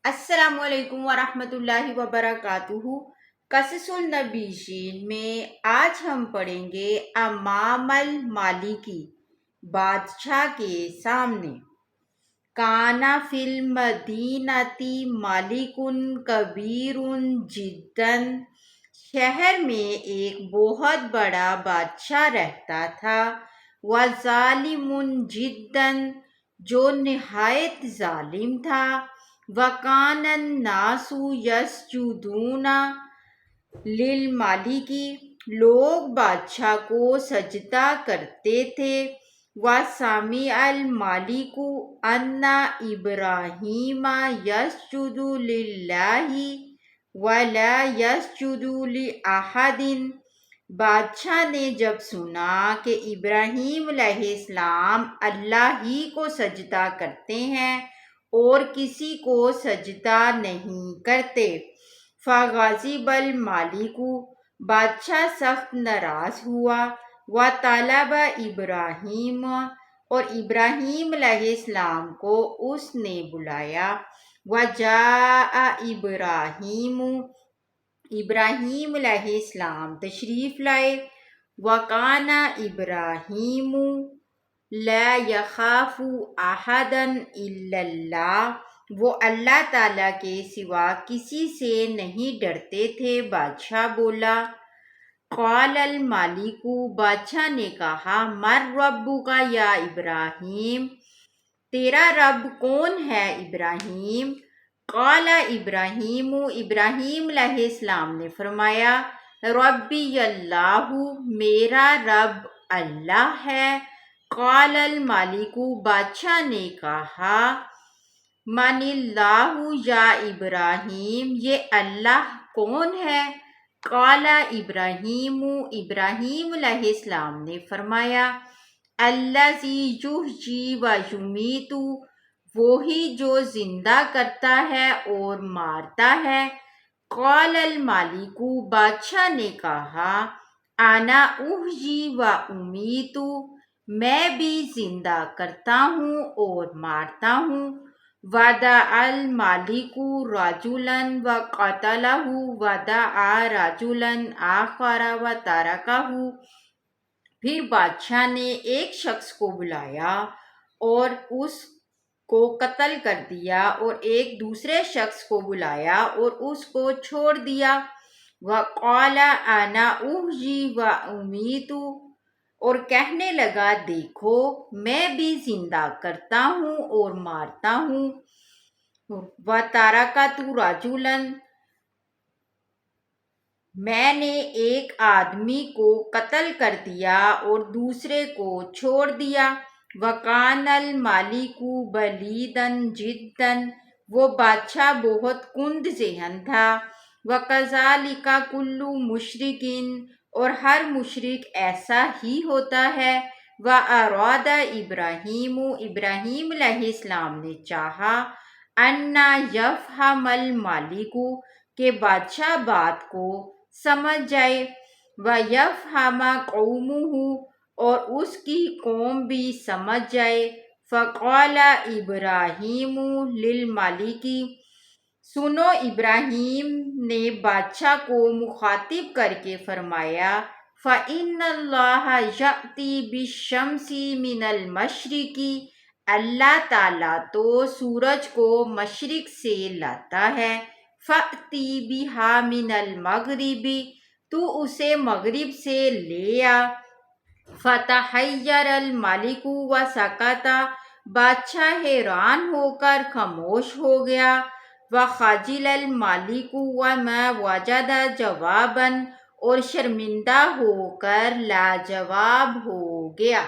السلام علیکم ورحمۃ اللہ وبرکاتہ۔ قصص النبیین میں آج ہم پڑھیں گے امام المالکی، بادشاہ کے سامنے۔ کانا فی المدینۃ مالک کبیر جدا، شہر میں ایک بہت بڑا بادشاہ رہتا تھا۔ وظالم جدا، جو نہایت ظالم تھا۔ وَكَانَ النَّاسُ يَسْجُدُونَ لِلْمَلِكِ، لوگ بادشاہ کو سجدہ کرتے تھے۔ وَسَمِعَ الْمَلِكُ أَنَّ إِبْرَاهِيمَ يَسْجُدُ لِلَّهِ وَلَا يَسْجُدُ لِأَحَدٍ، بادشاہ نے جب سنا کہ ابراہیم علیہ السلام اللہ ہی کو سجدہ کرتے ہیں اور کسی کو سجدہ نہیں کرتے، فَغَضِبَ الْمَلِكُ، بادشاہ سخت ناراض ہوا۔ وَطَلَبَ إِبْرَاهِيمَ، اور ابراہیم علیہ السلام کو اس نے بلایا۔ وَجَاءَ إِبْرَاهِيمُ، ابراہیم علیہ السلام تشریف لائے۔ وَكَانَ إِبْرَاهِيمُ لَا يَخَافُ أَحَدًا إِلَّا اللَّهَ، وہ اللہ تعالیٰ کے سوا کسی سے نہیں ڈرتے تھے۔ بادشاہ بولا، قال الملک، بادشاہ نے کہا، من ربک یا ابراہیم، تیرا رب کون ہے ابراہیم؟ قال ابراہیم، ابراہیم علیہ السلام نے فرمایا، ربی اللہ، میرا رب اللہ ہے۔ قال الملک، بادشاہ نے کہا، من اللہ یا ابراہیم، یہ اللہ کون ہے؟ قال ابراہیم، ابراہیم علیہ السلام نے فرمایا، الذی یحیی و یمیت، وہی جو زندہ کرتا ہے اور مارتا ہے۔ قال الملک، بادشاہ نے کہا، انا احیی و امیت، میں بھی زندہ کرتا ہوں اور مارتا ہوں۔ ودعا الملک رجلا وقتلہ ودعا رجلا آخر وترکہ، پھر بادشاہ نے ایک شخص کو بلایا اور اس کو قتل کر دیا، اور ایک دوسرے شخص کو بلایا اور اس کو چھوڑ دیا۔ وقال انا احیی و امیت، اور کہنے لگا، دیکھو میں بھی زندہ کرتا ہوں اور مارتا ہوں۔ وترکت رجلا، میں نے ایک آدمی کو قتل کر دیا اور دوسرے کو چھوڑ دیا۔ وَكَانَ الْمَلِكُ بَلِيدًا جِدًّا، وہ بادشاہ بہت کند ذہن تھا۔ وَكَذَلِكَ كُلُّ مُشْرِكٍ، اور ہر مشرک ایسا ہی ہوتا ہے۔ وَأَرَادَ إِبْرَاهِيمُ، ابراہیم علیہ السلام نے چاہا، أَنَّ يَفْهَمَ الْمَلِكُ، کہ بادشاہ بات کو سمجھ جائے۔ وَيَفْهَمَ قَوْمُهُ، اور اس کی قوم بھی سمجھ جائے۔ فَقَالَ إِبْرَاهِيمُ لِلْمَلِكِ، سنو، ابراہیم نے بادشاہ کو مخاطب کر کے فرمایا، فَإِنَّ اللَّهَ يَأْتِي بِالشَّمْسِ مِنَ الْمَشْرِقِ، اللہ تعالیٰ تو سورج کو مشرق سے لاتا ہے۔ فَأْتِي بِهَا مِنَ الْمَغْرِبِ، تو اسے مغرب سے لے آ۔ فَتَحَيَّرَ الْمَلِكُ وَسَكَتَ، بادشاہ حیران ہو کر خاموش ہو گیا۔ وَخَجِلَ الْمَلِكُ وَمَا وَجَدَ جَوَابًا، اور شرمندہ ہو کر لاجواب ہو گیا۔